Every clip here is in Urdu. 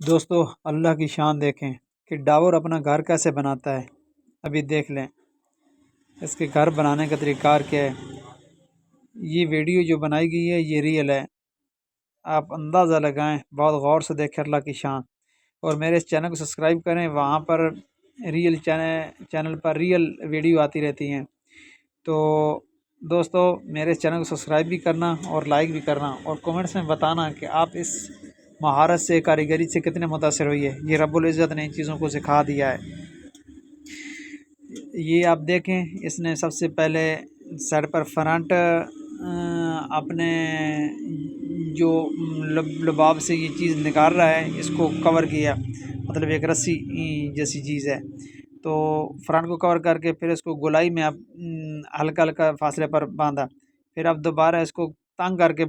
دوستو اللہ کی شان دیکھیں کہ ڈاور اپنا گھر کیسے بناتا ہے۔ ابھی دیکھ لیں اس کے گھر بنانے کا طریقہ کار کیا ہے۔ یہ ویڈیو جو بنائی گئی ہے یہ ریئل ہے، آپ اندازہ لگائیں، بہت غور سے دیکھیں اللہ کی شان۔ اور میرے اس چینل کو سبسکرائب کریں، وہاں پر ریئل چینل پر ریئل ویڈیو آتی رہتی ہیں۔ تو دوستو میرے اس چینل کو سبسکرائب بھی کرنا اور لائک بھی کرنا، اور کومنٹس میں بتانا کہ آپ اس مہارت سے، کاریگری سے کتنے متاثر ہوئی ہے۔ یہ رب العزت نے ان چیزوں کو سکھا دیا ہے۔ یہ آپ دیکھیں، اس نے سب سے پہلے سر پر فرنٹ اپنے جو لباب سے یہ چیز نکال رہا ہے اس کو کور کیا، مطلب ایک رسی جیسی چیز ہے، تو فرنٹ کو کور کر کے پھر اس کو گولائی میں اب ہلکا ہلکا فاصلے پر باندھا، پھر اب دوبارہ اس کو تنگ کر کے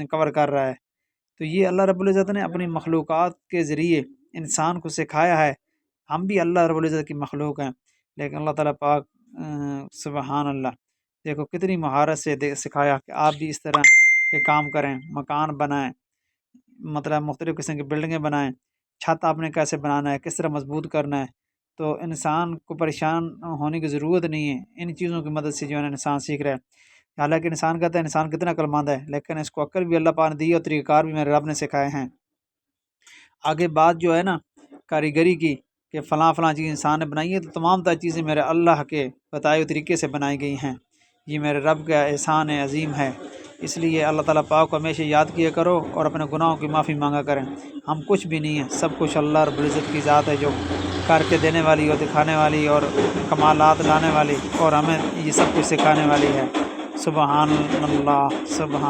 کور کر رہا ہے۔ تو یہ اللہ رب العزت نے اپنی مخلوقات کے ذریعے انسان کو سکھایا ہے۔ ہم بھی اللہ رب العزت کی مخلوق ہیں، لیکن اللہ تعالیٰ پاک سبحان اللہ، دیکھو کتنی مہارت سے سکھایا کہ آپ بھی اس طرح کے کام کریں، مکان بنائیں، مطلب مختلف قسم کی بلڈنگیں بنائیں، چھت آپ نے کیسے بنانا ہے، کس طرح مضبوط کرنا ہے۔ تو انسان کو پریشان ہونے کی ضرورت نہیں ہے، ان چیزوں کی مدد سے جو ہے نا انسان سیکھ رہا ہے۔ حالانکہ انسان کہتا ہے انسان کتنا عقلمند ہے، لیکن اس کو عقل بھی اللہ پاک نے دی اور طریقہ کار بھی میرے رب نے سکھائے ہیں۔ آگے بات جو ہے نا کاریگری کی کہ فلاں فلاں چیز انسان نے بنائی ہے، تو تمام تر چیزیں میرے اللہ کے بتائے ہوئے طریقے سے بنائی گئی ہیں۔ یہ میرے رب کا احسان عظیم ہے، اس لیے اللہ تعالیٰ پاک کو ہمیشہ یاد کیا کرو اور اپنے گناہوں کی معافی مانگا کریں۔ ہم کچھ بھی نہیں ہیں، سب کچھ اللہ رب العزت کی ذات ہے جو کر کے دینے والی اور دکھانے والی اور کمالات لانے والی، اور ہمیں یہ سب کچھ سکھانے والی ہے۔ سبحان اللہ، سبحان